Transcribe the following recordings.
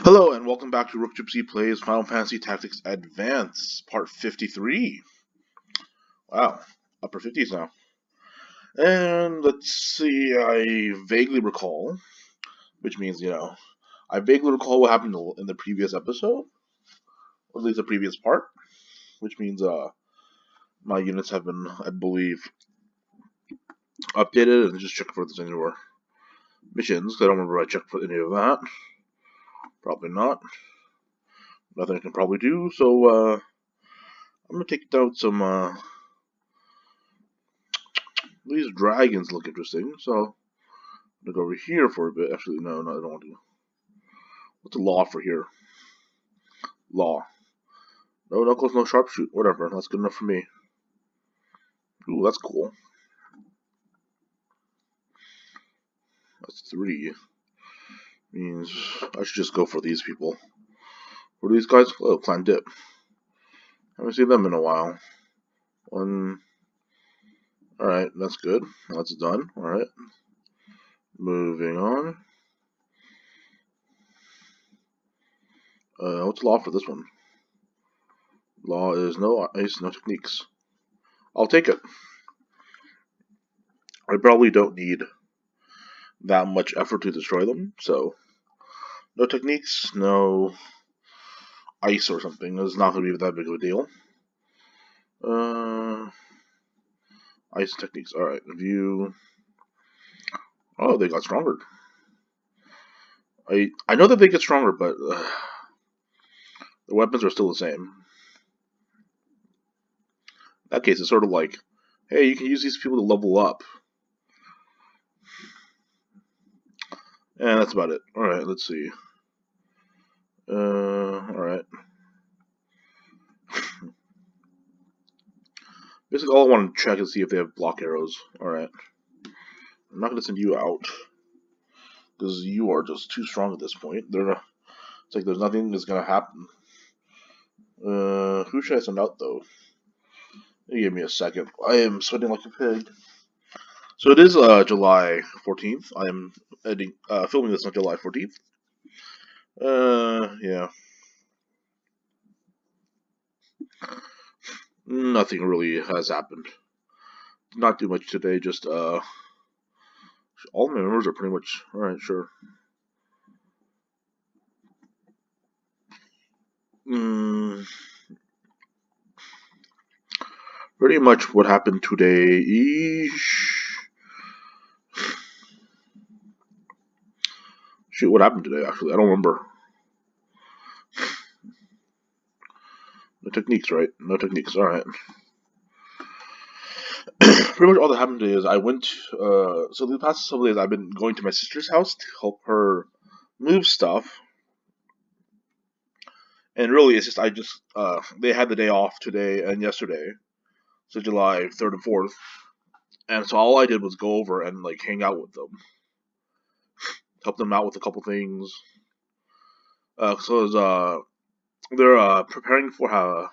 Hello and welcome back to RookGypsy Plays Final Fantasy Tactics Advance, Part 53. Wow, upper 50s now. And let's see, I vaguely recall, which means, I vaguely recall what happened in the previous episode, or at least the previous part, which means my units have been, I believe, updated, and just check for if there's any more missions, because I don't remember I checked for any of that. Probably not. Nothing I can probably do, so I'm going to take out some these dragons look interesting, so I'm gonna go over here for a bit. Actually, no, I don't want to. What's the law for here? Law. No knuckles, no sharpshoot. Whatever, that's good enough for me. Ooh, that's cool. That's 3. Means I should just go for these people. Who are these guys? Oh, Clan Dip. Haven't seen them in a while. One. Alright, that's good. That's done. Alright. Moving on. What's law for this one? Law is no ice, no techniques. I'll take it. I probably don't need that much effort to destroy them, so no techniques, no ice or something. It's not going to be that big of a deal. Ice techniques. Alright, view. Oh, they got stronger. I know that they get stronger, but the weapons are still the same. In that case, it's sort of like, hey, you can use these people to level up. And that's about it. Alright, let's see. Alright. Basically, all I want to check is see if they have block arrows. Alright. I'm not going to send you out, because you are just too strong at this point. It's like there's nothing that's going to happen. Who should I send out, though? Give me a second. I am sweating like a pig. So it is July 14th. I am filming this on July 14th. Yeah. Nothing really has happened. Not too much today, just all my members are pretty much alright, sure. Pretty much what happened today. Shoot, what happened today, actually? I don't remember. No techniques, right? No techniques, alright. Pretty much all that happened today is I went, so the past several days I've been going to my sister's house to help her move stuff. And really, it's just, they had the day off today and yesterday. So July 3rd and 4th. And so all I did was go over and, like, hang out with them. Help them out with a couple things. So they're preparing for I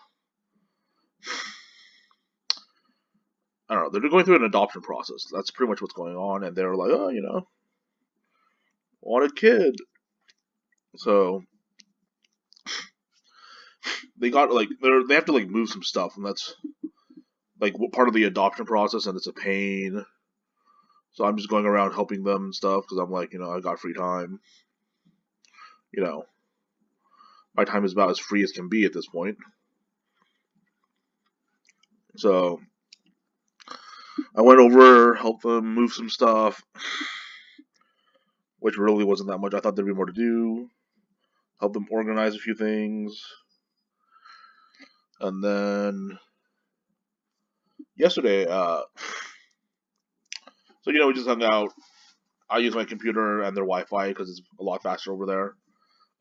don't know, they're going through an adoption process. That's pretty much what's going on, and they're like, oh, want a kid. So they got, like, they have to, like, move some stuff, and that's, like, part of the adoption process, and it's a pain. So I'm just going around helping them and stuff, because I'm like, I got free time. My time is about as free as can be at this point. So I went over, helped them move some stuff, which really wasn't that much. I thought there'd be more to do. Help them organize a few things. And then yesterday, so we just hung out. I use my computer and their Wi-Fi because it's a lot faster over there.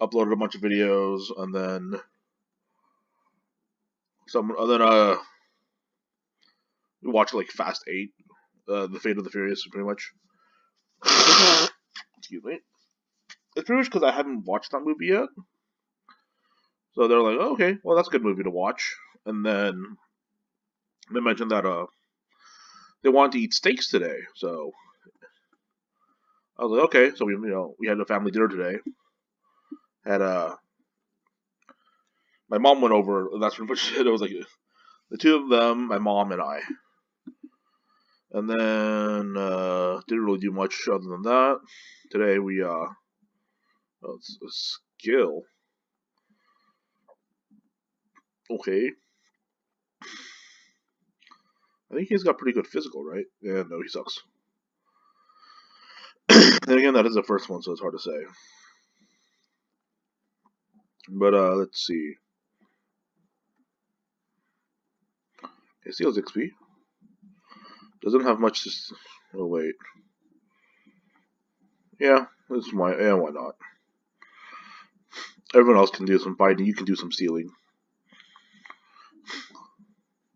Uploaded a bunch of videos, and then we watched like Fast 8, The Fate of the Furious, pretty much. Excuse me. It's pretty much because I haven't watched that movie yet. So they're like, oh, okay, well, that's a good movie to watch. And then they mentioned that they wanted to eat steaks today. So I was like, okay. So we had a family dinner today. had my mom went over, and that's pretty much it. It was like the two of them, my mom and I. And then didn't really do much other than that. Today we oh, it's a skill. Okay. I think he's got pretty good physical, right? Yeah, no, he sucks. Then again, that is the first one, so it's hard to say. But let's see. Okay, steals XP. Doesn't have much to. Oh wait. Yeah, that's why. Yeah, why not? Everyone else can do some fighting. You can do some stealing.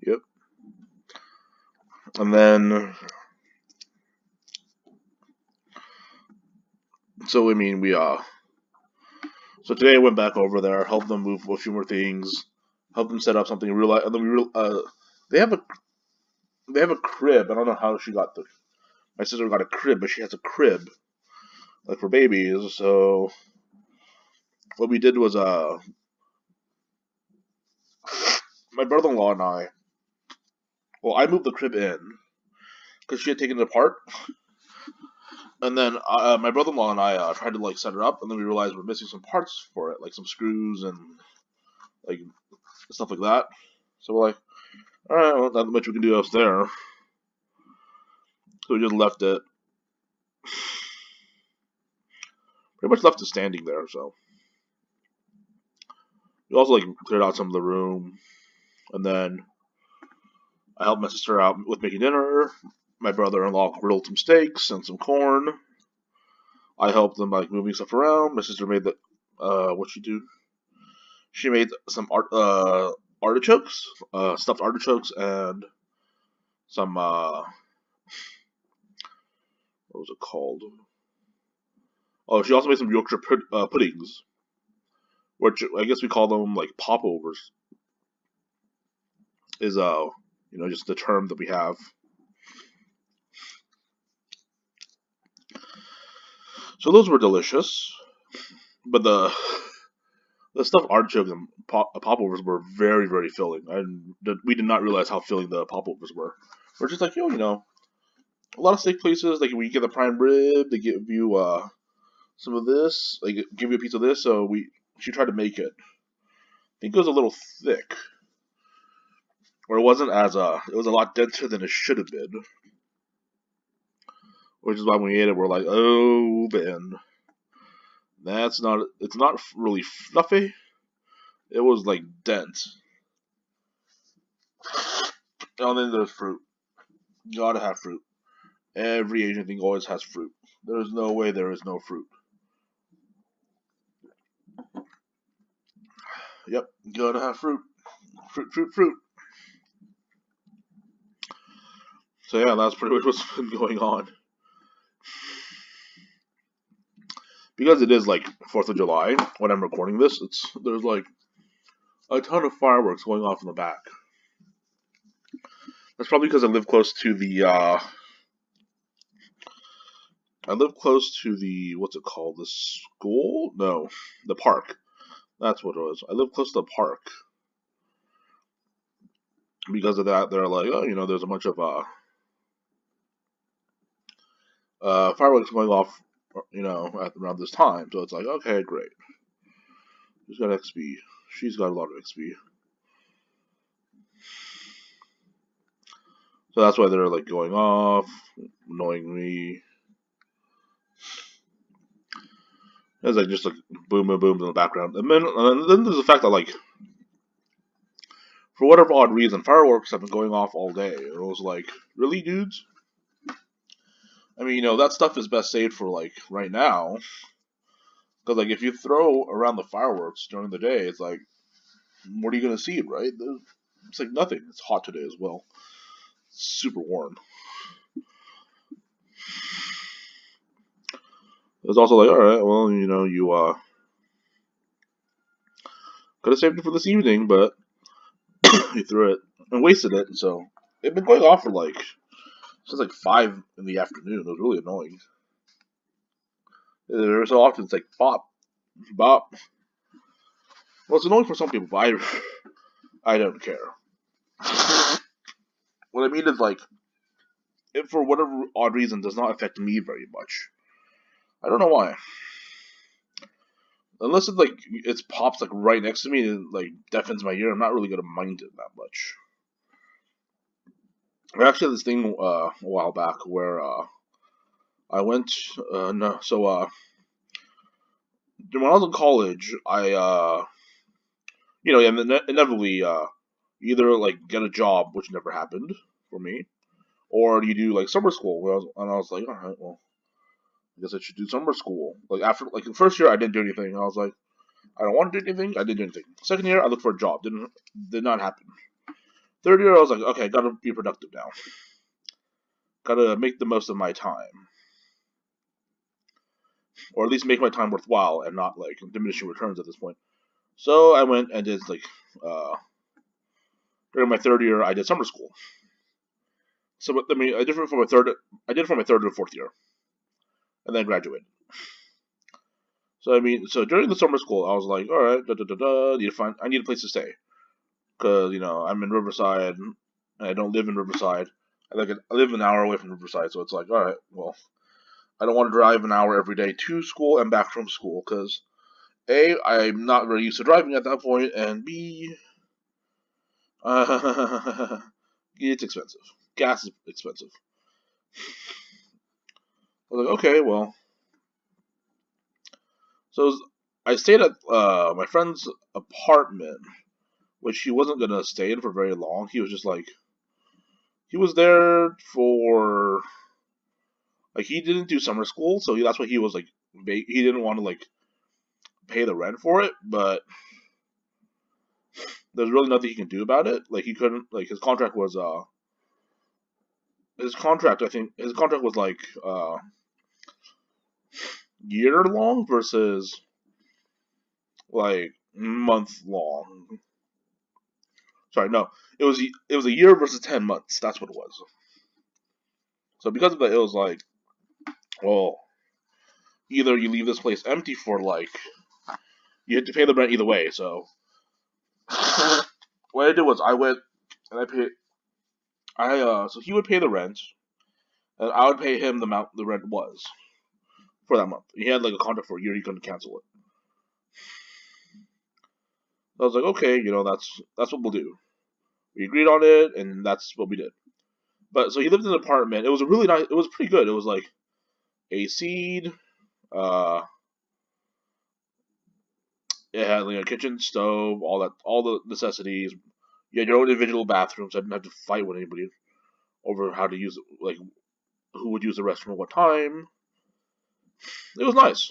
Yep. And then, so I mean, so today I went back over there, helped them move a few more things, helped them set up something. Realize, and then they have a crib. I don't know how she got my sister got a crib, but she has a crib like for babies. So what we did was my brother-in-law and I. Well, I moved the crib in because she had taken it apart. And then my brother-in-law and I tried to like set it up, and then we realized we're missing some parts for it, like some screws and like stuff like that. So we're like, all right, well, not much we can do else there. So we just left it, pretty much left it standing there. So we also like cleared out some of the room, and then I helped my sister out with making dinner. My brother-in-law grilled some steaks and some corn. I helped them like moving stuff around. My sister made the what she do? She made some artichokes, stuffed artichokes, and some what was it called? Oh, she also made some Yorkshire puddings, which I guess we call them like popovers. Is just the term that we have. So those were delicious, but the stuffed artichokes and popovers were very, very filling. And we did not realize how filling the popovers were. We're just like, a lot of steak places, like when you get the prime rib, they give you some of this, like give you a piece of this. So she tried to make it. I think it was a little thick, or it wasn't as it was a lot denser than it should have been. Which is why when we ate it, we're like, oh man, it's not really fluffy. It was like dense. And then there's fruit. You gotta have fruit. Every Asian thing always has fruit. There's no way there is no fruit. Yep, gotta have fruit. Fruit, fruit, fruit. So yeah, that's pretty much what's been going on. Because it is like 4th of July when I'm recording this, there's like a ton of fireworks going off in the back. That's probably because I live close to the what's it called? The school? No, the park. That's what it was. I live close to the park. Because of that, they're like, oh, there's a bunch of fireworks going off, at around this time. So it's like, okay, great. Who's got XP? She's got a lot of XP. So that's why they're like going off, annoying me. It's like just like boom, boom, boom in the background, and then there's the fact that like, for whatever odd reason, fireworks have been going off all day. It was like, really, dudes? I mean, that stuff is best saved for like right now, because like if you throw around the fireworks during the day, it's like, what are you gonna see, right? It's like nothing. It's hot today as well. It's super warm. It's also like, alright, well, you could have saved it for this evening, but you threw it and wasted it, so they've been going off for like since like 5 in the afternoon. It was really annoying. So often it's like bop, bop. Well, it's annoying for some people, but I don't care. What I mean is, like, it for whatever odd reason does not affect me very much. I don't know why. Unless it like it pops like right next to me and like deafens my ear, I'm not really gonna mind it that much. I actually had this thing a while back where I went no so when I was in college I inevitably either like get a job, which never happened for me, or you do like summer school. And I was like, all right, well, I guess I should do summer school. Like after like the first year I didn't do anything. I was like, I don't want to do anything. I didn't do anything. Second year I looked for a job. Did not happen. Third year I was like, okay, I gotta be productive now. Gotta make the most of my time, or at least make my time worthwhile and not like diminishing returns at this point. So I went and did like during my third year I did summer school. So I mean I did it for my third. I did it for my third and fourth year, and then graduated. So I mean, so during the summer school, I was like, all right, I need a place to stay because I'm in Riverside, and I don't live in Riverside. I live an hour away from Riverside, so it's like, all right, well, I don't want to drive an hour every day to school and back from school because A, I'm not very used to driving at that point, and B, it's expensive. Gas is expensive. I was like, okay, well, so I stayed at my friend's apartment, which he wasn't gonna stay in for very long. He was just like, he was there for like he didn't do summer school, so that's why he was like he didn't want to like pay the rent for it, but there's really nothing he can do about it. Like he couldn't like his contract was I think his contract was like year long versus like month long. Sorry, no, it was a year versus 10 months. That's what it was. So because of that, it was like, well, either you leave this place empty for like you had to pay the rent either way. So what I did was I went and I paid. So he would pay the rent, and I would pay him the amount the rent was for that month. He had like a contract for a year; he couldn't cancel it. So I was like, okay, that's what we'll do. We agreed on it, and that's what we did. But so he lived in an apartment. It was a really nice. It was pretty good. It was like AC'd. Uh, it had like a kitchen, stove, all the necessities. You had your own individual bathroom, so I didn't have to fight with anybody over how to use like who would use the restroom at what time. It was nice.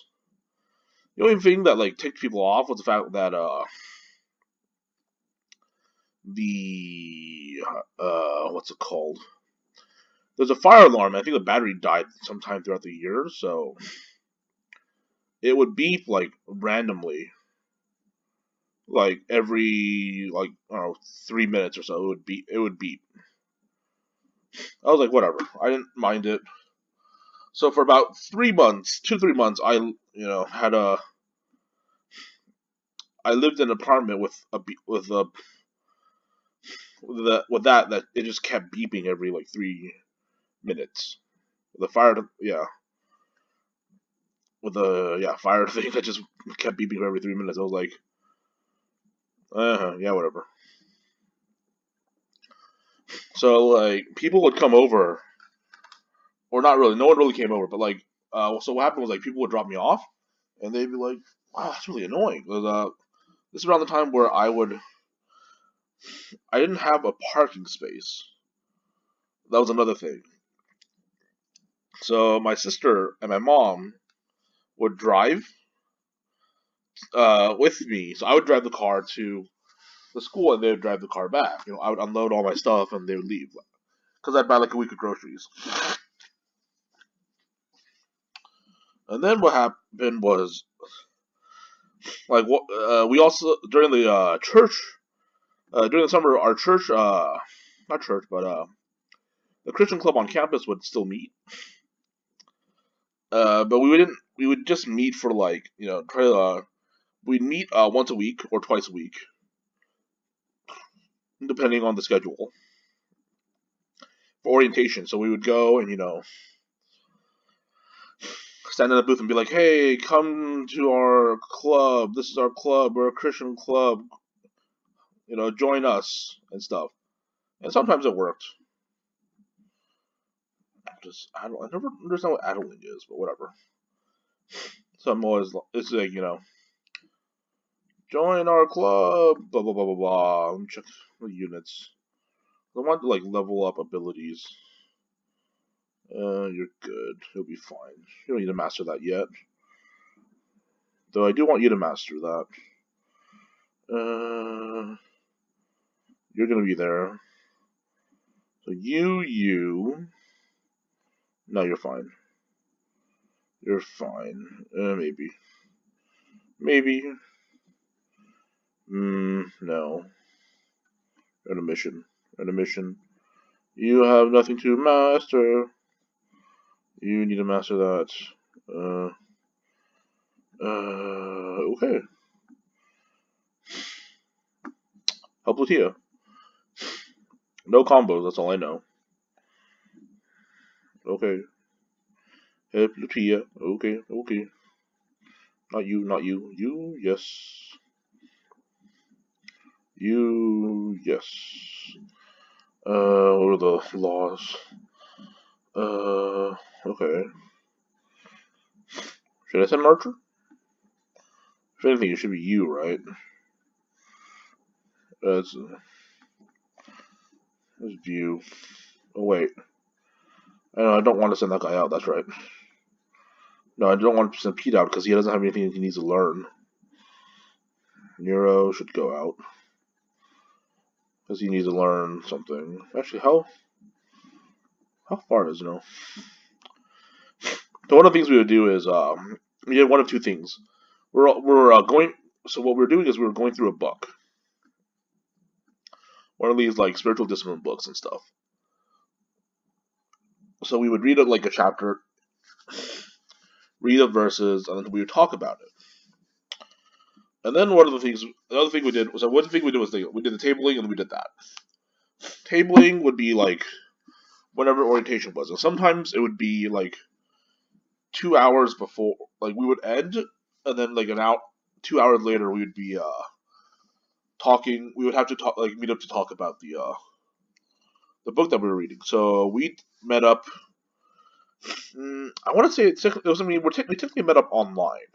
The only thing that like ticked people off was the fact that the what's it called? There's a fire alarm. I think the battery died sometime throughout the year, so it would beep like randomly, like every like I don't know 3 minutes or so. It would beep. It would beep. I was like, whatever. I didn't mind it. So for about 3 months, 2 3 months, I lived in an apartment with that it just kept beeping every like 3 minutes. The fire, yeah, with the fire thing that just kept beeping every 3 minutes. I was like, yeah, whatever. So like people would come over, or not really. No one really came over, but like, so what happened was like people would drop me off, and they'd be like, "Wow, that's really annoying." 'Cause, this is around the time where I didn't have a parking space. That was another thing. So my sister and my mom would drive with me. So I would drive the car to the school, and they would drive the car back. I would unload all my stuff, and they would leave because I'd buy like a week of groceries. And then what happened was like we also during the church during the summer our church not church but the Christian club on campus would still meet. But we would just meet for like try to we'd meet once a week or twice a week, depending on the schedule, for orientation. So we would go and, stand in the booth and be like, hey, come to our club. This is our club. We're a Christian club. Join us and stuff. And sometimes it worked. I never understand what idling is, but whatever. So I'm always, it's like, join our club, blah, blah, blah, blah, blah. Check the units. I want to, level up abilities. You're good. You'll be fine. You don't need to master that yet. Though I do want you to master that. You're gonna be there. So you. No, you're fine. You're fine. Maybe. Maybe. No. You're on a mission. You're on a mission. You have nothing to master. You need to master that. Okay. Help Lutia. No combos, that's all I know. Okay. Help Lutia. Okay. Not you. You, yes. You, yes. What are the laws? Okay. Should I send an archer? If anything, it should be you, right? Let's view. Oh, wait. I don't want to send that guy out, that's right. No, I don't want to send Pete out because he doesn't have anything he needs to learn. Nero should go out. Because he needs to learn something. Actually, how far is So one of the things we would do is, we did one of two things. We're going, so what we're doing is we're going through a book. One of these, spiritual discipline books and stuff. So we would read it a chapter, read the verses, and then we would talk about it. And then the other thing we did was we did the tabling and we did that. Tabling would be whenever orientation was. And sometimes it would be 2 hours before, we would end, and then 2 hours later we would be talking. We would have to talk, meet up to talk about the book that we were reading. So we met up. I want to say it was. We typically met up online.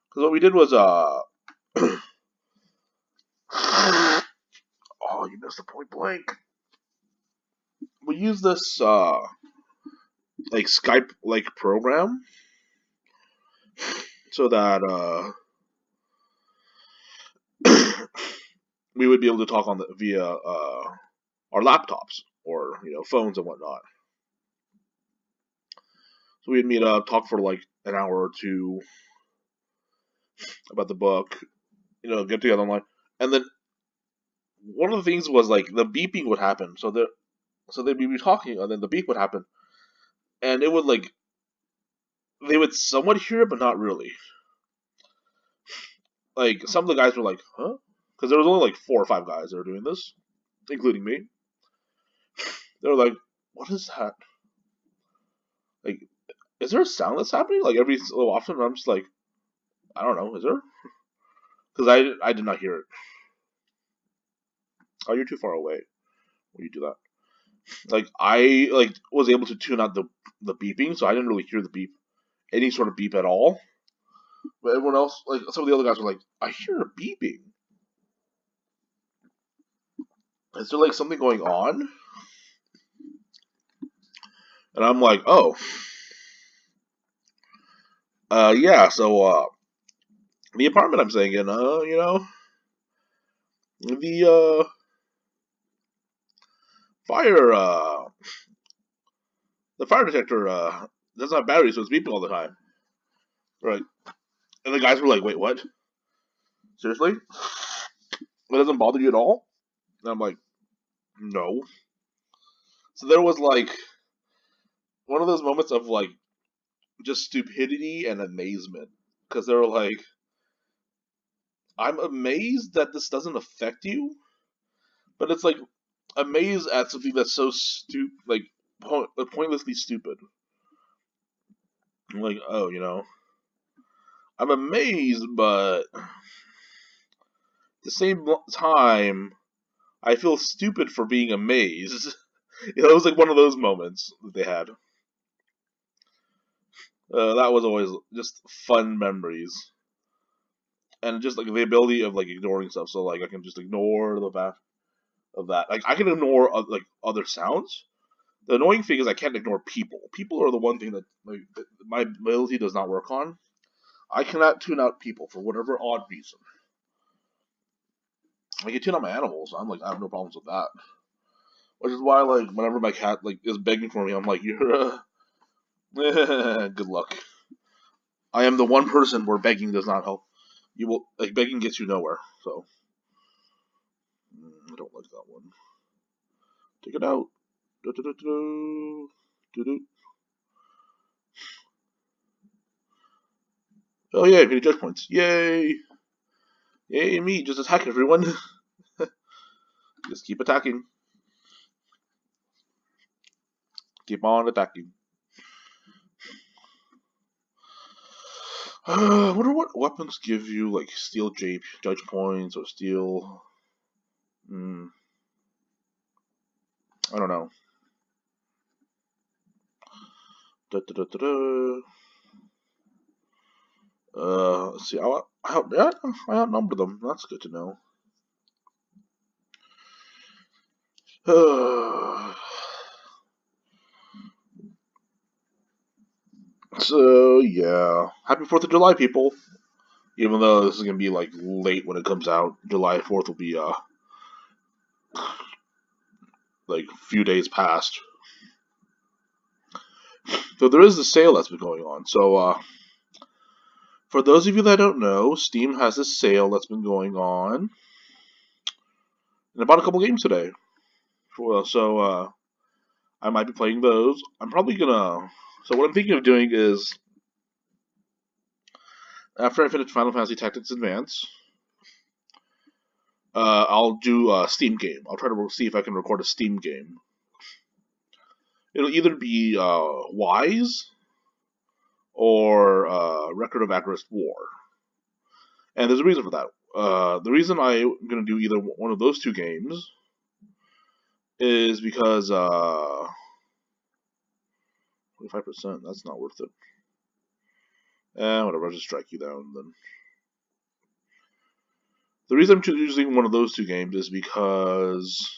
Because what we did was oh, you missed the point blank. We used this Skype program so that we would be able to talk via our laptops or phones and whatnot. So we'd meet up, talk for an hour or two about the book, get together online, and then one of the things was the beeping would happen. So they'd be talking, and then the beep would happen, and it would they would somewhat hear it, but not really. Some of the guys were huh? Because there was only 4 or 5 guys that were doing this, including me. They were like, what is that? Is there a sound that's happening every so often? And I'm just I don't know, is there? Because I did not hear it. Oh, you're too far away when you do that. I was able to tune out the beeping, so I didn't really hear the beep, any sort of beep at all. But everyone else, some of the other guys were I hear a beeping. Is there something going on? And I'm oh. Yeah, so the apartment I'm staying in, the fire the fire detector doesn't have batteries, so it's beeping all the time. Right. And the guys were wait, what? Seriously? It doesn't bother you at all? And I'm no. So there was one of those moments of just stupidity and amazement. Because they were I'm amazed that this doesn't affect you, but it's like amazed at something that's so pointlessly stupid. I'm like, oh, I'm amazed, but at the same time, I feel stupid for being amazed. It was like one of those moments that they had. That was always just fun memories, and just like the ability of like ignoring stuff. So like I can just ignore the fact of that. Like I can ignore like other sounds. The annoying thing is I can't ignore people. People are the one thing that like my ability does not work on. I cannot tune out people for whatever odd reason. I can tune out my animals. I'm like I have no problems with that. Which is why like whenever my cat like is begging for me, I'm like you're good luck. I am the one person where begging does not help. You will like begging gets you nowhere. So I don't like that one. Take it out. Oh yeah, many judge points. Yay! Yay me! Just attack everyone. Just keep attacking. Keep on attacking. I wonder what weapons give you like steel judge points or steel. I don't know. Let's see. I outnumber them. That's good to know. So yeah, happy 4th of July, people. Even though this is gonna be like late when it comes out, July 4th will be like a few days past. So there is a sale that's been going on. So for those of you that don't know, Steam has a sale that's been going on, and I bought a couple games today. So I might be playing those. I'm probably gonna. So what I'm thinking of doing is, after I finish Final Fantasy Tactics Advance, I'll do a Steam game. I'll try to see if I can record a Steam game. It'll either be Wise or Record of Agarest War. And there's a reason for that. The reason I'm going to do either one of those two games is because 25%, that's not worth it. Whatever, I'll just strike you down then. The reason I'm choosing one of those two games is because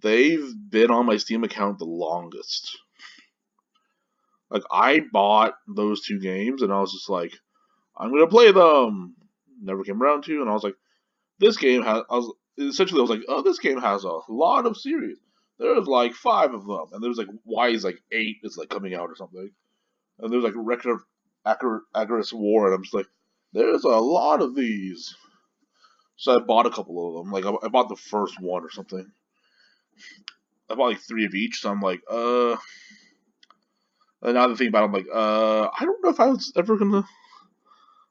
they've been on my Steam account the longest. Like, I bought those two games, and I was just like, I'm gonna play them! Never came around to, and I was like, this game has, I was like, oh, this game has a lot of series. There's like 5 of them, and there's like, why is like 8 is like coming out or something. And there's like a Record of Agarest War, and I'm just like, there's a lot of these. So I bought a couple of them. Like, I bought the first one or something. I bought like 3 of each, so I'm like, And now the thing about it, I'm like, I don't know if I was ever gonna.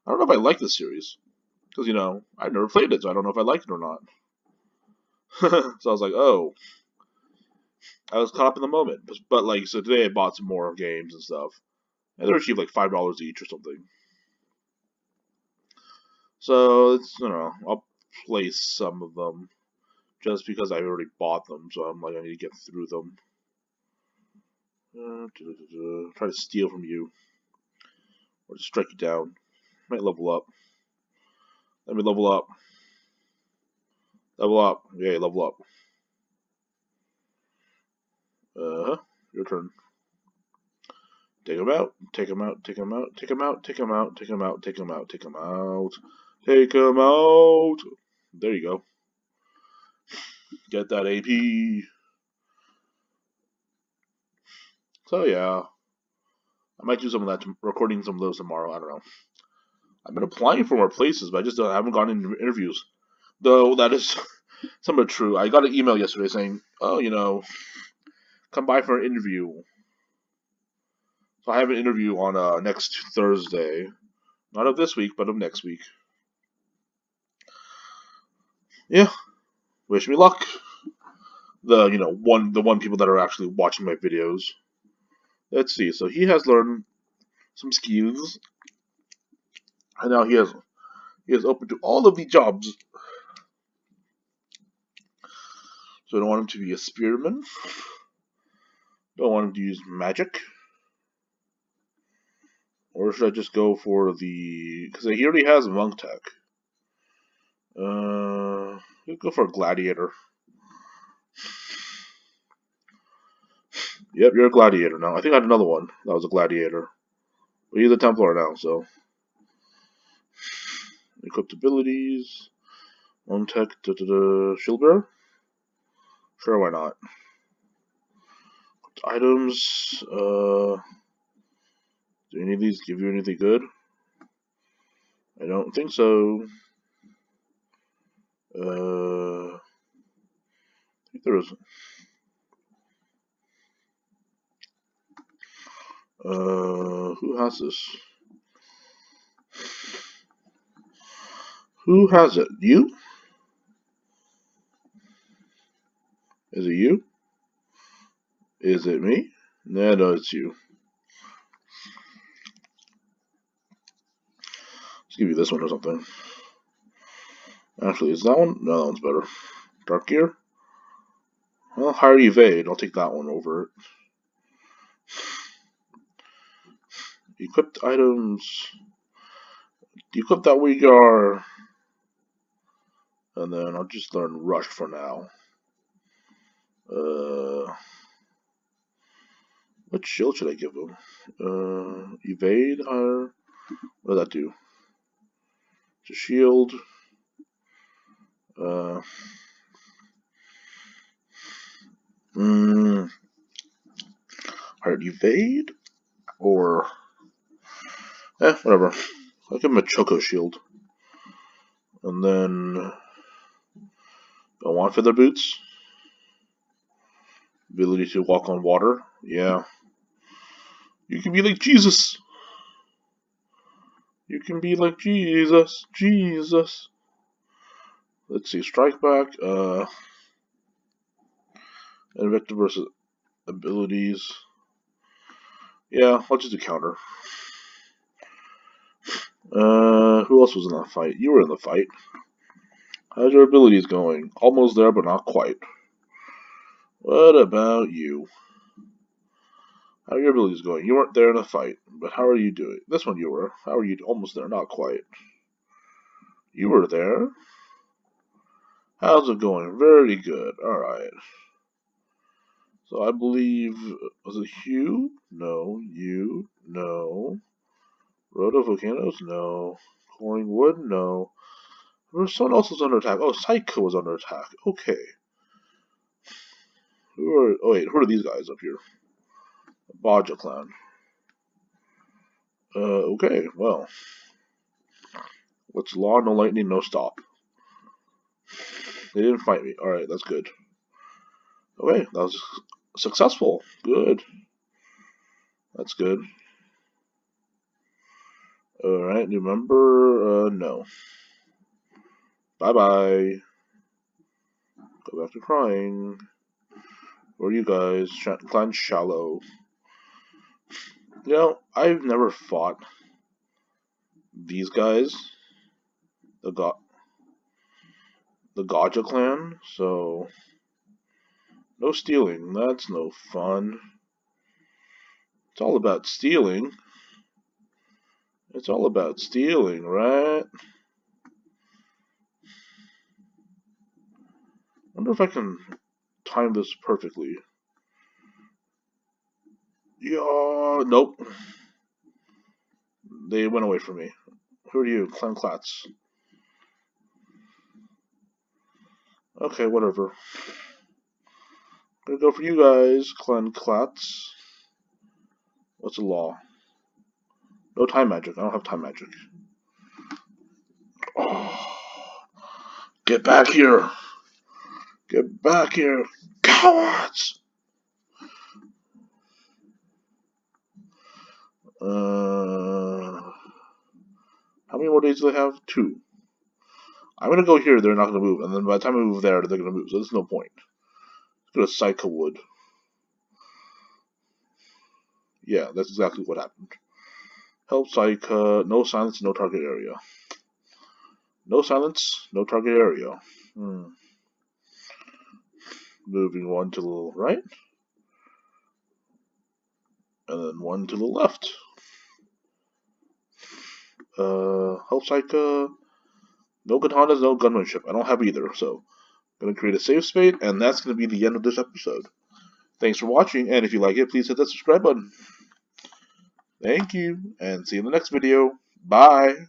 I don't know if I like this series. Because, I've never played it, so I don't know if I like it or not. So I was like, oh. I was caught up in the moment. But like, so today I bought some more games and stuff. And they're cheap, like $5 each or something. So, it's, I'll play some of them. Just because I already bought them, so I'm like, I need to get through them. Try to steal from you. Or just strike you down. Might level up. Let me level up. Level up. Yeah, level up. Your turn. Take him out. Take him out. Take him out. Take him out. Take him out. Take him out. Take him out. Take him out. Take him out. There you go. Get that AP. So yeah, I might do some of that, recording some of those tomorrow. I don't know. I've been applying for more places, but I haven't gotten into interviews. Though that is somewhat true. I got an email yesterday saying, oh, come by for an interview. So I have an interview on next Thursday. Not of this week, but of next week. Yeah, wish me luck. The one people that are actually watching my videos. Let's see. So he has learned some skills, and now he is open to all of the jobs. So I don't want him to be a spearman. Don't want him to use magic. Or should I just go for the... Because he already has monk tech. Let's go for a gladiator. Yep, you're a gladiator now. I think I had another one that was a gladiator. But he's a Templar now, so... Equipped abilities... Monk tech, shield bearer? Sure, why not? Items, do any of these give you anything good? I don't think so. I think there is. Who has this? Who has it? You? Is it you? Is it me? No, it's you. Let's give you this one or something. Actually, is that one? No, that one's better. Dark gear? Well, higher evade. I'll take that one over it. Equipped items. Equip that we are. And then I'll just learn rush for now. What shield should I give him? Evade higher. What does that do? To shield. Hard evade or whatever. I'll give him a Choco shield, and then I want feather boots. Ability to walk on water. Yeah, you can be like Jesus. You can be like Jesus. Jesus. Let's see. Strike back. Invective versus abilities. Yeah, I'll just do counter. Who else was in that fight? You were in the fight. How's your abilities going? Almost there, but not quite. What about you? How are your abilities going? You weren't there in the fight, but how are you doing? This one you were. How are you? Almost there, not quite. You were there. How's it going? Very good. Alright. So I believe... Was it Hugh? No. You? No. Road of Volcanoes? No. Coring Wood? No. Someone else was under attack. Oh, Psycho was under attack. Okay. Oh wait, who are these guys up here? Baja clan. Okay, well. What's law? No lightning, no stop. They didn't fight me. Alright, that's good. Okay, that was successful. Good. That's good. Alright, new member? No. Bye-bye. Go back to crying. Where are you guys? Clan Shallow. You know, I've never fought these guys. The Gaja clan, so... No stealing. That's no fun. It's all about stealing. It's all about stealing, right? Wonder if I can time this perfectly. Yeah, nope. They went away from me. Who are you? Clan Klats. Okay, whatever. Gonna go for you guys, Clan Klats. What's the law? No time magic. I don't have time magic. Oh. Get back here! Get back here! Cowards! How many more days do they have? 2. I'm gonna go here, they're not gonna move, and then by the time I move there, they're gonna move, so there's no point. Let's go to Psycho Wood. Yeah, that's exactly what happened. Help Psycho, no silence, no target area. No silence, no target area. Moving 1 to the right. And then 1 to the left. Help Psycho. No katanas, no gunmanship. I don't have either, so I'm going to create a save space, and that's going to be the end of this episode. Thanks for watching, and if you like it, please hit that subscribe button. Thank you, and see you in the next video. Bye!